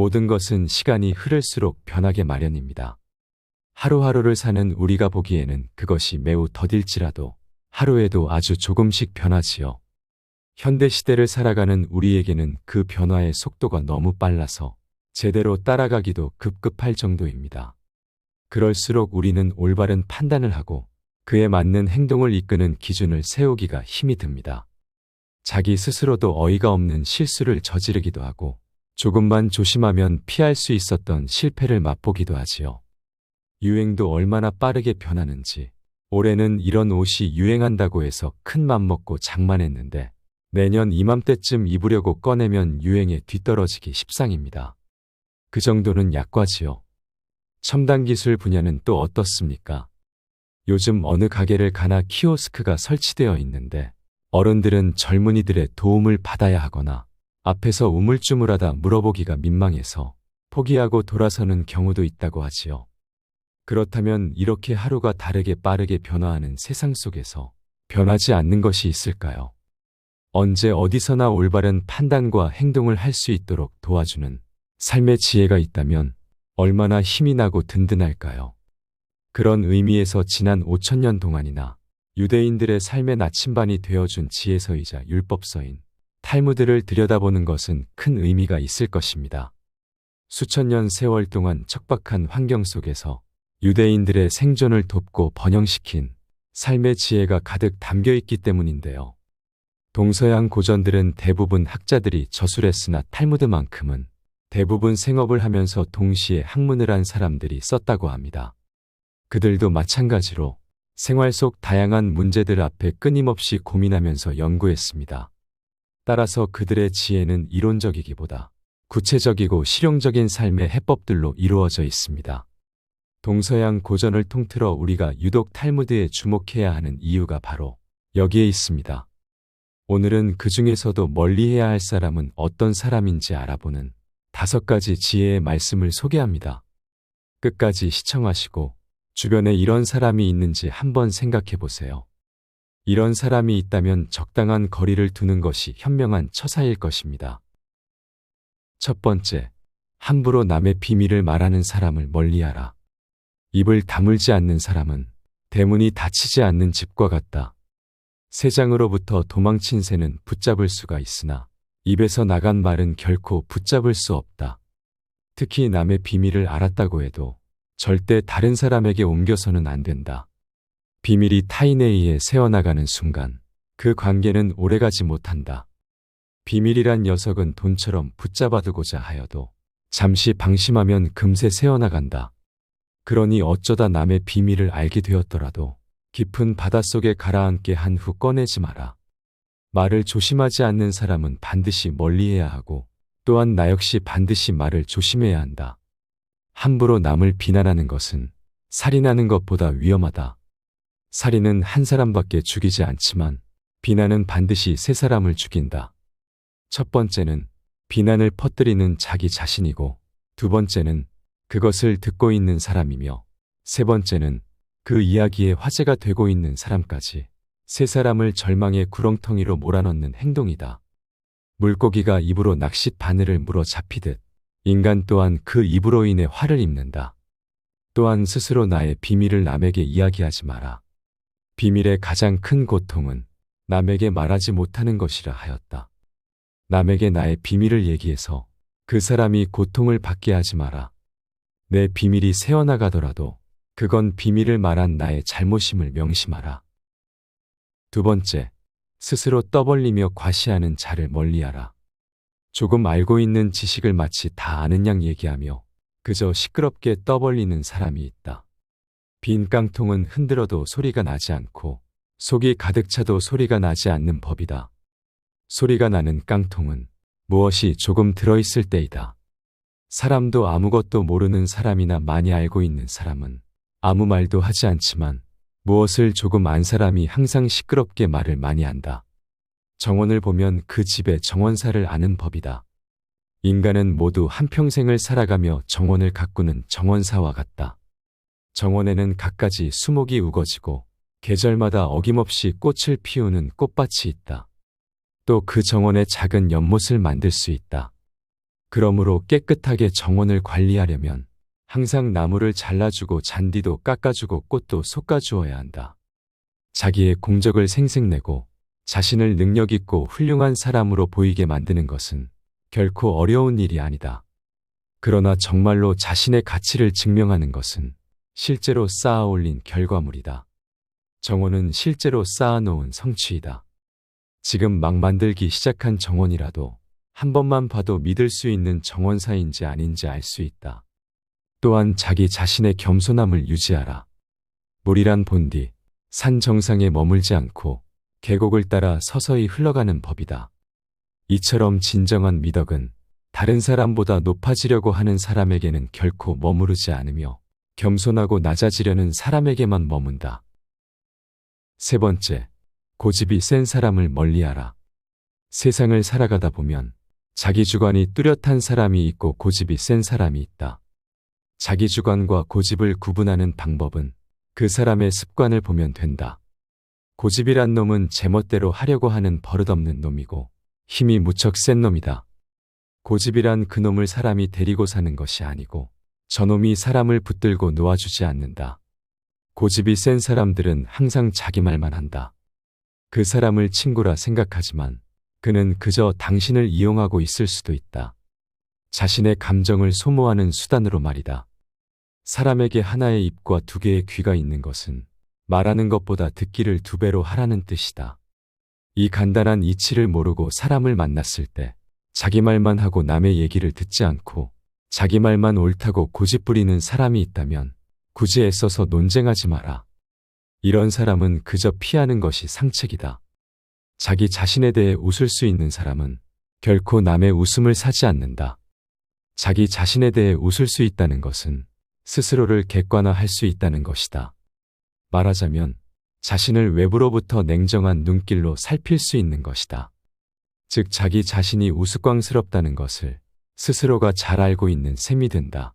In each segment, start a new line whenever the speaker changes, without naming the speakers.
모든 것은 시간이 흐를수록 변하게 마련입니다. 하루하루를 사는 우리가 보기에는 그것이 매우 더딜지라도 하루에도 아주 조금씩 변하지요. 현대시대를 살아가는 우리에게는 그 변화의 속도가 너무 빨라서 제대로 따라가기도 급급할 정도입니다. 그럴수록 우리는 올바른 판단을 하고 그에 맞는 행동을 이끄는 기준을 세우기가 힘이 듭니다. 자기 스스로도 어이가 없는 실수를 저지르기도 하고 조금만 조심하면 피할 수 있었던 실패를 맛보기도 하지요. 유행도 얼마나 빠르게 변하는지 올해는 이런 옷이 유행한다고 해서 큰 맘 먹고 장만했는데 내년 이맘때쯤 입으려고 꺼내면 유행에 뒤떨어지기 십상입니다. 그 정도는 약과지요. 첨단 기술 분야는 또 어떻습니까? 요즘 어느 가게를 가나 키오스크가 설치되어 있는데 어른들은 젊은이들의 도움을 받아야 하거나 앞에서 우물쭈물하다 물어보기가 민망해서 포기하고 돌아서는 경우도 있다고 하지요. 그렇다면 이렇게 하루가 다르게 빠르게 변화하는 세상 속에서 변하지 않는 것이 있을까요? 언제 어디서나 올바른 판단과 행동을 할 수 있도록 도와주는 삶의 지혜가 있다면 얼마나 힘이 나고 든든할까요? 그런 의미에서 지난 5000년 동안이나 유대인들의 삶의 나침반이 되어준 지혜서이자 율법서인 탈무드를 들여다보는 것은 큰 의미가 있을 것입니다. 수천 년 세월 동안 척박한 환경 속에서 유대인들의 생존을 돕고 번영시킨 삶의 지혜가 가득 담겨 있기 때문인데요. 동서양 고전들은 대부분 학자들이 저술했으나 탈무드만큼은 대부분 생업을 하면서 동시에 학문을 한 사람들이 썼다고 합니다. 그들도 마찬가지로 생활 속 다양한 문제들 앞에 끊임없이 고민하면서 연구했습니다. 따라서 그들의 지혜는 이론적이기보다 구체적이고 실용적인 삶의 해법들로 이루어져 있습니다. 동서양 고전을 통틀어 우리가 유독 탈무드에 주목해야 하는 이유가 바로 여기에 있습니다. 오늘은 그 중에서도 멀리해야 할 사람은 어떤 사람인지 알아보는 5가지 지혜의 말씀을 소개합니다. 끝까지 시청하시고 주변에 이런 사람이 있는지 한번 생각해 보세요. 이런 사람이 있다면 적당한 거리를 두는 것이 현명한 처사일 것입니다. 첫 번째, 함부로 남의 비밀을 말하는 사람을 멀리하라. 입을 다물지 않는 사람은 대문이 닫히지 않는 집과 같다. 새장으로부터 도망친 새는 붙잡을 수가 있으나 입에서 나간 말은 결코 붙잡을 수 없다. 특히 남의 비밀을 알았다고 해도 절대 다른 사람에게 옮겨서는 안 된다. 비밀이 타인에 의해 새어나가는 순간 그 관계는 오래가지 못한다. 비밀이란 녀석은 돈처럼 붙잡아두고자 하여도 잠시 방심하면 금세 새어나간다. 그러니 어쩌다 남의 비밀을 알게 되었더라도 깊은 바닷속에 가라앉게 한 후 꺼내지 마라. 말을 조심하지 않는 사람은 반드시 멀리해야 하고 또한 나 역시 반드시 말을 조심해야 한다. 함부로 남을 비난하는 것은 살인하는 것보다 위험하다. 살인은 한 사람밖에 죽이지 않지만 비난은 반드시 3사람을 죽인다. 첫 번째는 비난을 퍼뜨리는 자기 자신이고, 두 번째는 그것을 듣고 있는 사람이며, 세 번째는 그 이야기에 화제가 되고 있는 사람까지 3사람을 절망의 구렁텅이로 몰아넣는 행동이다. 물고기가 입으로 낚싯 바늘을 물어 잡히듯 인간 또한 그 입으로 인해 화를 입는다. 또한 스스로 나의 비밀을 남에게 이야기하지 마라. 비밀의 가장 큰 고통은 남에게 말하지 못하는 것이라 하였다. 남에게 나의 비밀을 얘기해서 그 사람이 고통을 받게 하지 마라. 내 비밀이 새어나가더라도 그건 비밀을 말한 나의 잘못임을 명심하라. 두 번째, 스스로 떠벌리며 과시하는 자를 멀리하라. 조금 알고 있는 지식을 마치 다 아는 양 얘기하며 그저 시끄럽게 떠벌리는 사람이 있다. 빈 깡통은 흔들어도 소리가 나지 않고 속이 가득 차도 소리가 나지 않는 법이다. 소리가 나는 깡통은 무엇이 조금 들어있을 때이다. 사람도 아무것도 모르는 사람이나 많이 알고 있는 사람은 아무 말도 하지 않지만 무엇을 조금 안 사람이 항상 시끄럽게 말을 많이 한다. 정원을 보면 그 집의 정원사를 아는 법이다. 인간은 모두 한평생을 살아가며 정원을 가꾸는 정원사와 같다. 정원에는 갖가지 수목이 우거지고 계절마다 어김없이 꽃을 피우는 꽃밭이 있다. 또 그 정원에 작은 연못을 만들 수 있다. 그러므로 깨끗하게 정원을 관리하려면 항상 나무를 잘라주고 잔디도 깎아주고 꽃도 솎아주어야 한다. 자기의 공적을 생색내고 자신을 능력 있고 훌륭한 사람으로 보이게 만드는 것은 결코 어려운 일이 아니다. 그러나 정말로 자신의 가치를 증명하는 것은 실제로 쌓아 올린 결과물이다. 정원은 실제로 쌓아놓은 성취이다. 지금 막 만들기 시작한 정원이라도 한 번만 봐도 믿을 수 있는 정원사인지 아닌지 알 수 있다. 또한 자기 자신의 겸손함을 유지하라. 물이란 본디 산 정상에 머물지 않고 계곡을 따라 서서히 흘러가는 법이다. 이처럼 진정한 미덕은 다른 사람보다 높아지려고 하는 사람에게는 결코 머무르지 않으며 겸손하고 낮아지려는 사람에게만 머문다. 세 번째, 고집이 센 사람을 멀리하라. 세상을 살아가다 보면 자기 주관이 뚜렷한 사람이 있고 고집이 센 사람이 있다. 자기 주관과 고집을 구분하는 방법은 그 사람의 습관을 보면 된다. 고집이란 놈은 제멋대로 하려고 하는 버릇없는 놈이고 힘이 무척 센 놈이다. 고집이란 그놈을 사람이 데리고 사는 것이 아니고 저놈이 사람을 붙들고 놓아주지 않는다. 고집이 센 사람들은 항상 자기 말만 한다. 그 사람을 친구라 생각하지만 그는 그저 당신을 이용하고 있을 수도 있다. 자신의 감정을 소모하는 수단으로 말이다. 사람에게 하나의 입과 두 개의 귀가 있는 것은 말하는 것보다 듣기를 두 배로 하라는 뜻이다. 이 간단한 이치를 모르고 사람을 만났을 때 자기 말만 하고 남의 얘기를 듣지 않고 자기 말만 옳다고 고집부리는 사람이 있다면 굳이 애써서 논쟁하지 마라. 이런 사람은 그저 피하는 것이 상책이다. 자기 자신에 대해 웃을 수 있는 사람은 결코 남의 웃음을 사지 않는다. 자기 자신에 대해 웃을 수 있다는 것은 스스로를 객관화할 수 있다는 것이다. 말하자면 자신을 외부로부터 냉정한 눈길로 살필 수 있는 것이다. 즉 자기 자신이 우스꽝스럽다는 것을 스스로가 잘 알고 있는 셈이 된다.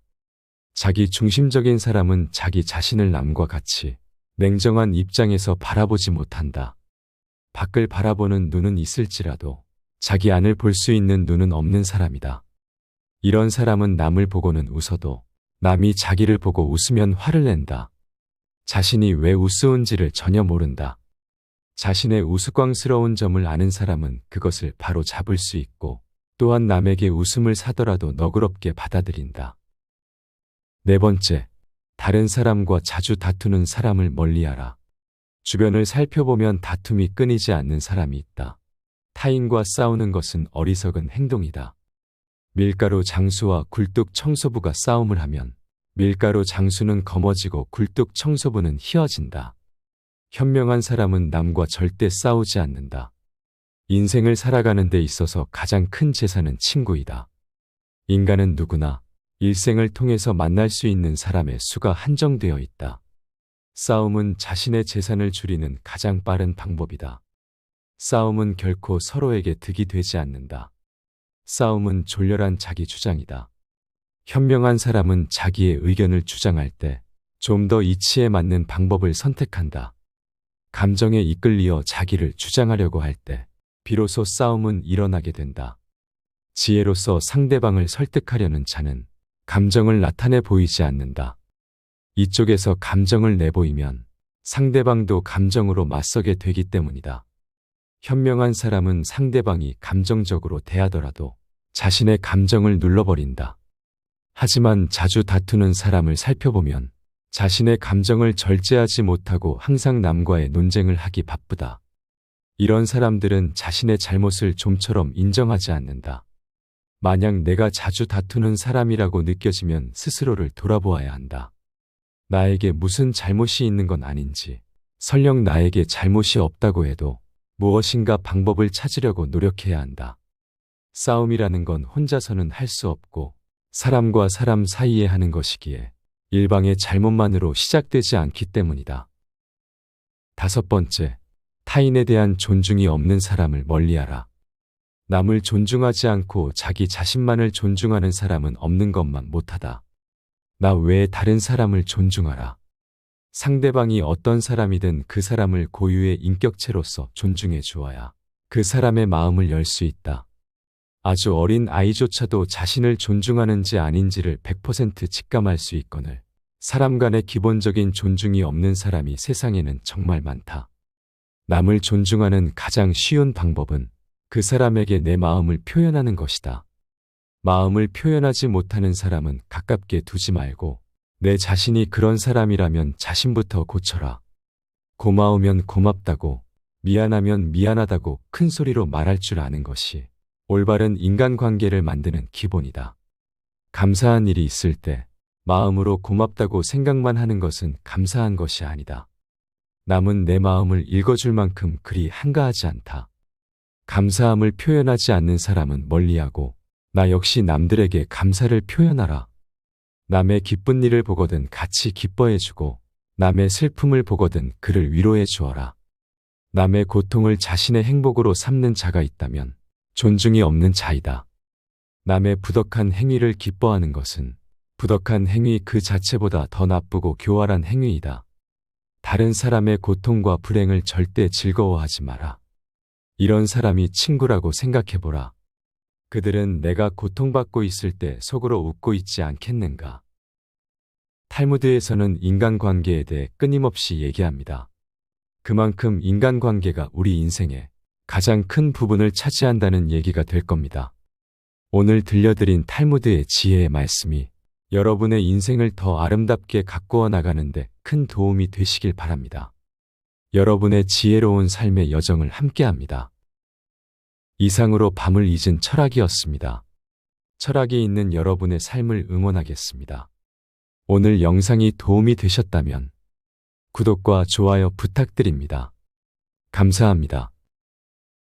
자기 중심적인 사람은 자기 자신을 남과 같이 냉정한 입장에서 바라보지 못한다. 밖을 바라보는 눈은 있을지라도 자기 안을 볼 수 있는 눈은 없는 사람이다. 이런 사람은 남을 보고는 웃어도 남이 자기를 보고 웃으면 화를 낸다. 자신이 왜 우스운지를 전혀 모른다. 자신의 우스꽝스러운 점을 아는 사람은 그것을 바로 잡을 수 있고 또한 남에게 웃음을 사더라도 너그럽게 받아들인다. 네 번째, 다른 사람과 자주 다투는 사람을 멀리하라. 주변을 살펴보면 다툼이 끊이지 않는 사람이 있다. 타인과 싸우는 것은 어리석은 행동이다. 밀가루 장수와 굴뚝 청소부가 싸움을 하면 밀가루 장수는 검어지고 굴뚝 청소부는 희어진다. 현명한 사람은 남과 절대 싸우지 않는다. 인생을 살아가는 데 있어서 가장 큰 재산은 친구이다. 인간은 누구나 일생을 통해서 만날 수 있는 사람의 수가 한정되어 있다. 싸움은 자신의 재산을 줄이는 가장 빠른 방법이다. 싸움은 결코 서로에게 득이 되지 않는다. 싸움은 졸렬한 자기 주장이다. 현명한 사람은 자기의 의견을 주장할 때 좀 더 이치에 맞는 방법을 선택한다. 감정에 이끌리어 자기를 주장하려고 할 때 비로소 싸움은 일어나게 된다. 지혜로서 상대방을 설득하려는 자는 감정을 나타내 보이지 않는다. 이쪽에서 감정을 내보이면 상대방도 감정으로 맞서게 되기 때문이다. 현명한 사람은 상대방이 감정적으로 대하더라도 자신의 감정을 눌러버린다. 하지만 자주 다투는 사람을 살펴보면 자신의 감정을 절제하지 못하고 항상 남과의 논쟁을 하기 바쁘다. 이런 사람들은 자신의 잘못을 좀처럼 인정하지 않는다. 만약 내가 자주 다투는 사람이라고 느껴지면 스스로를 돌아보아야 한다. 나에게 무슨 잘못이 있는 건 아닌지, 설령 나에게 잘못이 없다고 해도 무엇인가 방법을 찾으려고 노력해야 한다. 싸움이라는 건 혼자서는 할 수 없고 사람과 사람 사이에 하는 것이기에 일방의 잘못만으로 시작되지 않기 때문이다. 다섯 번째, 타인에 대한 존중이 없는 사람을 멀리하라. 남을 존중하지 않고 자기 자신만을 존중하는 사람은 없는 것만 못하다. 나 외에 다른 사람을 존중하라. 상대방이 어떤 사람이든 그 사람을 고유의 인격체로서 존중해 주어야 그 사람의 마음을 열 수 있다. 아주 어린 아이조차도 자신을 존중하는지 아닌지를 100% 직감할 수 있거늘 사람 간의 기본적인 존중이 없는 사람이 세상에는 정말 많다. 남을 존중하는 가장 쉬운 방법은 그 사람에게 내 마음을 표현하는 것이다. 마음을 표현하지 못하는 사람은 가깝게 두지 말고 내 자신이 그런 사람이라면 자신부터 고쳐라. 고마우면 고맙다고, 미안하면 미안하다고 큰 소리로 말할 줄 아는 것이 올바른 인간관계를 만드는 기본이다. 감사한 일이 있을 때 마음으로 고맙다고 생각만 하는 것은 감사한 것이 아니다. 남은 내 마음을 읽어줄 만큼 그리 한가하지 않다. 감사함을 표현하지 않는 사람은 멀리하고 나 역시 남들에게 감사를 표현하라. 남의 기쁜 일을 보거든 같이 기뻐해주고 남의 슬픔을 보거든 그를 위로해 주어라. 남의 고통을 자신의 행복으로 삼는 자가 있다면 존중이 없는 자이다. 남의 부덕한 행위를 기뻐하는 것은 부덕한 행위 그 자체보다 더 나쁘고 교활한 행위이다. 다른 사람의 고통과 불행을 절대 즐거워하지 마라. 이런 사람이 친구라고 생각해보라. 그들은 내가 고통받고 있을 때 속으로 웃고 있지 않겠는가? 탈무드에서는 인간관계에 대해 끊임없이 얘기합니다. 그만큼 인간관계가 우리 인생의 가장 큰 부분을 차지한다는 얘기가 될 겁니다. 오늘 들려드린 탈무드의 지혜의 말씀이 여러분의 인생을 더 아름답게 가꾸어 나가는데 큰 도움이 되시길 바랍니다. 여러분의 지혜로운 삶의 여정을 함께합니다. 이상으로 밤을 잊은 철학이었습니다. 철학이 있는 여러분의 삶을 응원하겠습니다. 오늘 영상이 도움이 되셨다면 구독과 좋아요 부탁드립니다. 감사합니다.